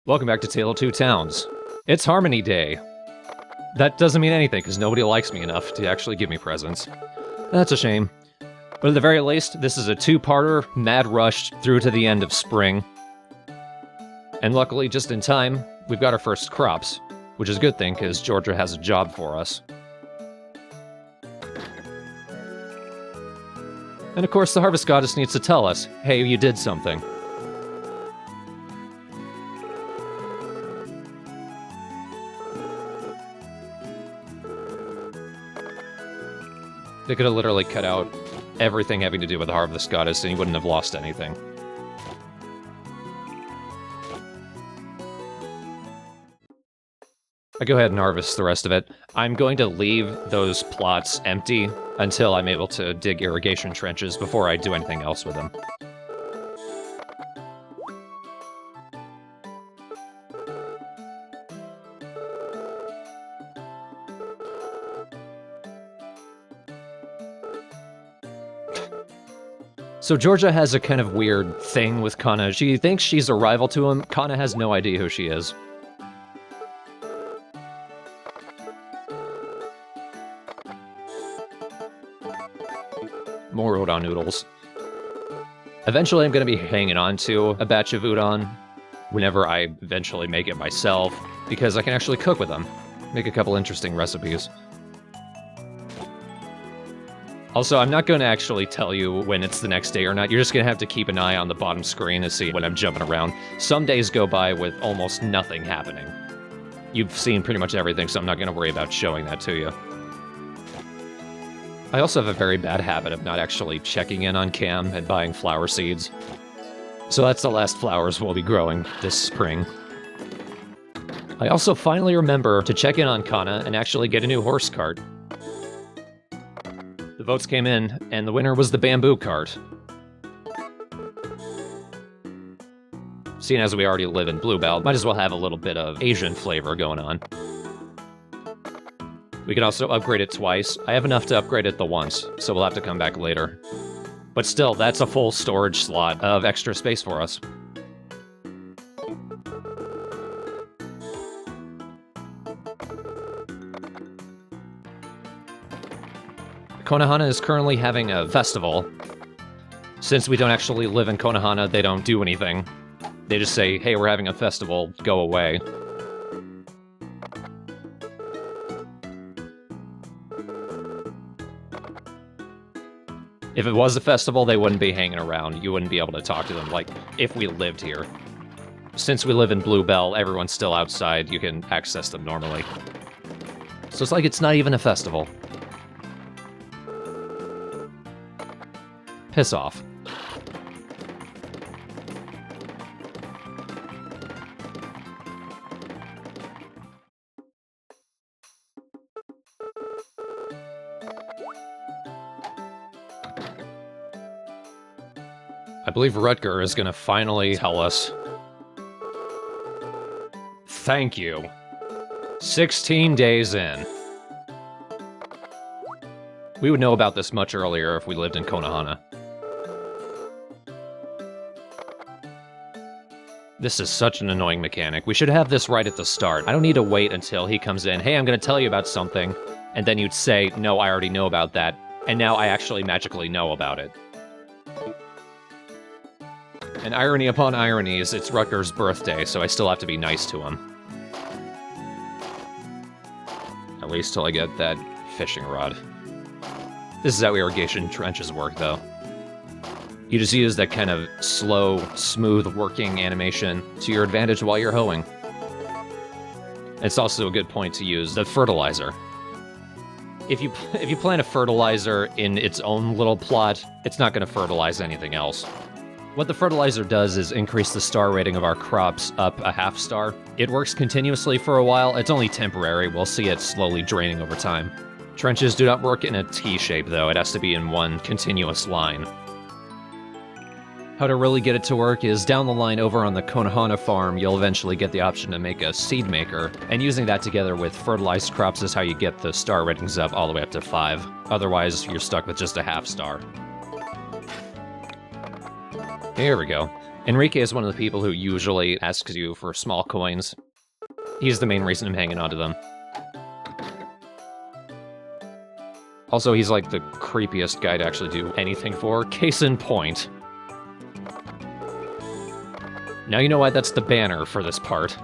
Welcome back to Tale of Two Towns. It's Harmony Day. That doesn't mean anything, because nobody likes me enough to actually give me presents. That's a shame. But at the very least, this is a two-parter, mad rushed through to the end of spring. And luckily, just in time, we've got our first crops, which is a good thing, because Georgia has a job for us. And of course, the Harvest Goddess needs to tell us, hey, you did something. They could have literally cut out everything having to do with the Harvest Goddess and you wouldn't have lost anything. I go ahead and harvest the rest of it. I'm going to leave those plots empty until I'm able to dig irrigation trenches before I do anything else with them. So Georgia has a kind of weird thing with Kana. She thinks she's a rival to him. Kana has no idea who she is. More udon noodles. Eventually I'm going to be hanging on to a batch of udon whenever I eventually make it myself, because I can actually cook with them. Make a couple interesting recipes. Also, I'm not going to actually tell you when it's the next day or not. You're just going to have to keep an eye on the bottom screen to see when I'm jumping around. Some days go by with almost nothing happening. You've seen pretty much everything, so I'm not going to worry about showing that to you. I also have a very bad habit of not actually checking in on Cam and buying flower seeds. So that's the last flowers we'll be growing this spring. I also finally remember to check in on Kana and actually get a new horse cart. The votes came in, and the winner was the bamboo cart. Seeing as we already live in Bluebell, might as well have a little bit of Asian flavor going on. We can also upgrade it twice. I have enough to upgrade it the once, so we'll have to come back later. But still, that's a full storage slot of extra space for us. Konohana is currently having a festival. Since we don't actually live in Konohana, they don't do anything. They just say, hey, we're having a festival, go away. If it was a festival, they wouldn't be hanging around. You wouldn't be able to talk to them, like, if we lived here. Since we live in Bluebell, everyone's still outside, you can access them normally. So it's like it's not even a festival. Piss off. I believe Rutger is gonna finally tell us. Thank you. 16 days in. We would know about this much earlier if we lived in Konohana. This is such an annoying mechanic. We should have this right at the start. I don't need to wait until he comes in, hey, I'm gonna tell you about something, and then you'd say, no, I already know about that, and now I actually magically know about it. And irony upon ironies, it's Rutger's birthday, so I still have to be nice to him. At least till I get that fishing rod. This is how irrigation trenches work, though. You just use that kind of slow, smooth working animation to your advantage while you're hoeing. It's also a good point to use the fertilizer. If you plant a fertilizer in its own little plot, it's not going to fertilize anything else. What the fertilizer does is increase the star rating of our crops up a half star. It works continuously for a while. It's only temporary. We'll see it slowly draining over time. Trenches do not work in a T shape, though. It has to be in one continuous line. How to really get it to work is down the line over on the Konohana farm, you'll eventually get the option to make a seed maker, and using that together with fertilized crops is how you get the star ratings up all the way up to 5. Otherwise, you're stuck with just a half star. Here we go. Enrique is one of the people who usually asks you for small coins. He's the main reason I'm hanging on to them. Also, he's like the creepiest guy to actually do anything for. Case in point. Now you know why that's the banner for this part.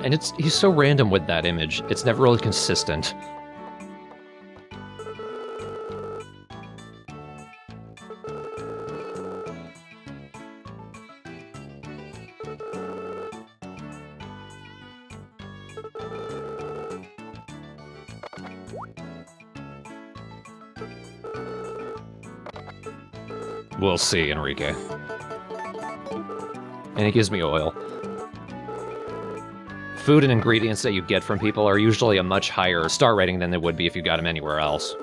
And he's so random with that image. It's never really consistent. We'll see, Enrique. And it gives me oil. Food and ingredients that you get from people are usually a much higher star rating than they would be if you got them anywhere else.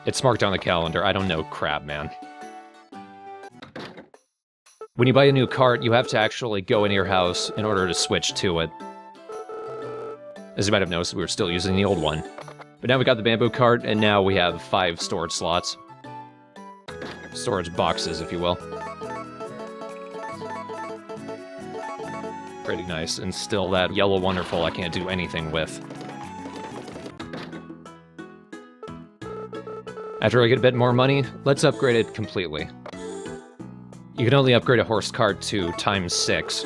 It's marked on the calendar. I don't know crap, man. When you buy a new cart, you have to actually go into your house in order to switch to it. As you might have noticed, we were still using the old one. But now we got the bamboo cart, and now we have 5 storage slots. Storage boxes, if you will. Pretty nice, and still that yellow wonderful I can't do anything with. After I get a bit more money, let's upgrade it completely. You can only upgrade a horse cart to ×6.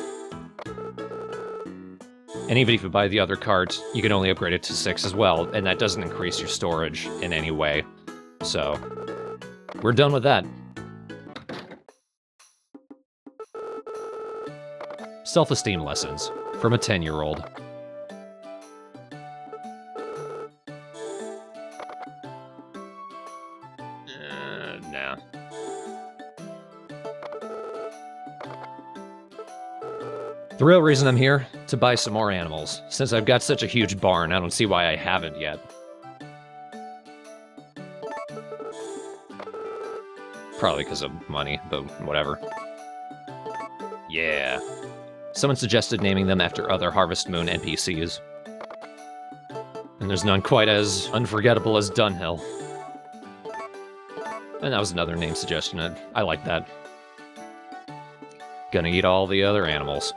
And even if you buy the other cart, you can only upgrade it to 6 as well, and that doesn't increase your storage in any way. So, we're done with that. Self-esteem lessons from a 10-year-old. Nah. The real reason I'm here, to buy some more animals. Since I've got such a huge barn, I don't see why I haven't yet. Probably because of money, but whatever. Yeah. Someone suggested naming them after other Harvest Moon NPCs. And there's none quite as unforgettable as Dunhill. And that was another name suggestion. I like that. Gonna eat all the other animals.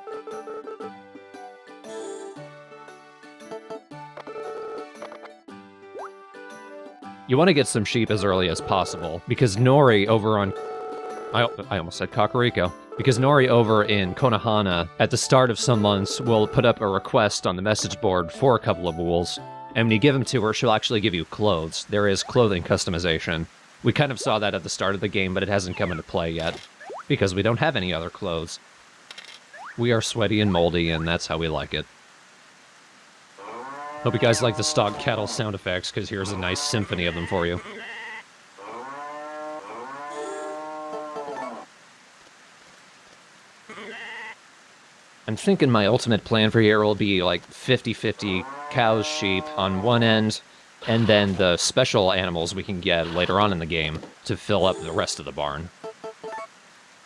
You want to get some sheep as early as possible, because Nori over on... I almost said Kakariko. Because Nori over in Konohana, at the start of some months, will put up a request on the message board for a couple of wools, and when you give them to her, she'll actually give you clothes. There is clothing customization. We kind of saw that at the start of the game, but it hasn't come into play yet, because we don't have any other clothes. We are sweaty and moldy, and that's how we like it. Hope you guys like the stock cattle sound effects, because here's a nice symphony of them for you. I'm thinking my ultimate plan for here will be like 50-50 cows, sheep on one end, and then the special animals we can get later on in the game to fill up the rest of the barn.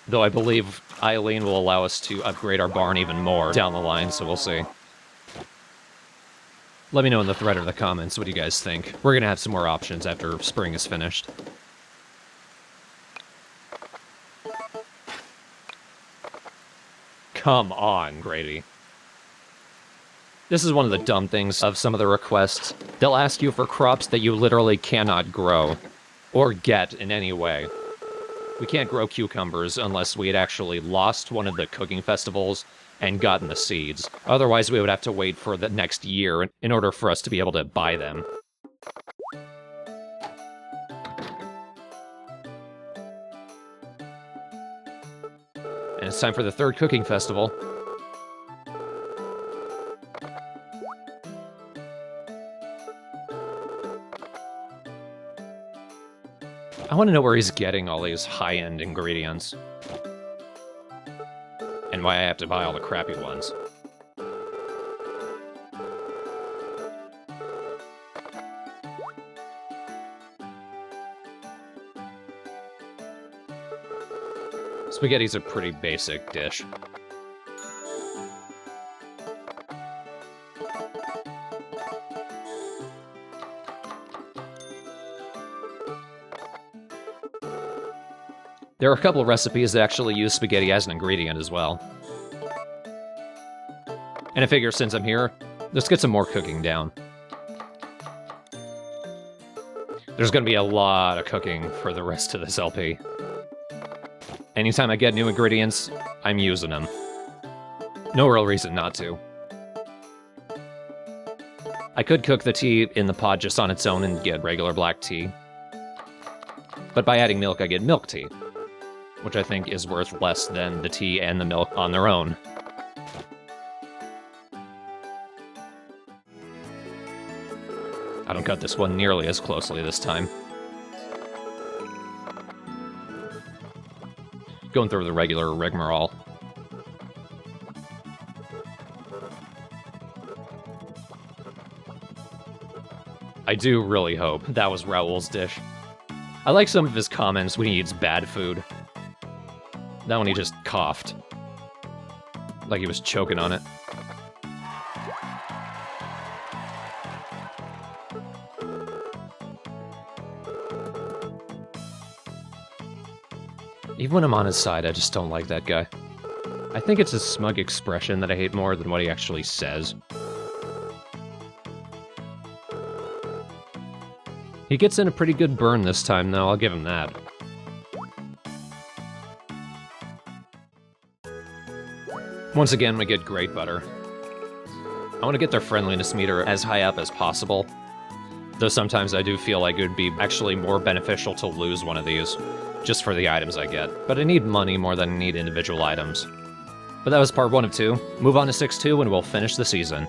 Though I believe Eileen will allow us to upgrade our barn even more down the line, so we'll see. Let me know in the thread or the comments what you guys think. We're gonna have some more options after spring is finished. Come on, Grady. This is one of the dumb things of some of the requests. They'll ask you for crops that you literally cannot grow, or get in any way. We can't grow cucumbers unless we had actually lost one of the cooking festivals and gotten the seeds. Otherwise, we would have to wait for the next year in order for us to be able to buy them. And it's time for the third cooking festival. I want to know where he's getting all these high-end ingredients. And why I have to buy all the crappy ones. Spaghetti's a pretty basic dish. There are a couple of recipes that actually use spaghetti as an ingredient as well. And I figure since I'm here, let's get some more cooking down. There's gonna be a lot of cooking for the rest of this LP. Anytime I get new ingredients, I'm using them. No real reason not to. I could cook the tea in the pot just on its own and get regular black tea. But by adding milk, I get milk tea, which I think is worth less than the tea and the milk on their own. I don't cut this one nearly as closely this time. Going through the regular rigmarole. I do really hope that was Raoul's dish. I like some of his comments when he eats bad food. That one he just coughed. Like he was choking on it. Even when I'm on his side, I just don't like that guy. I think it's his smug expression that I hate more than what he actually says. He gets in a pretty good burn this time, though, I'll give him that. Once again, we get great butter. I want to get their friendliness meter as high up as possible, though sometimes I do feel like it would be actually more beneficial to lose one of these, just for the items I get. But I need money more than I need individual items. But that was part 1 of 2. Move on to 6-2 and we'll finish the season.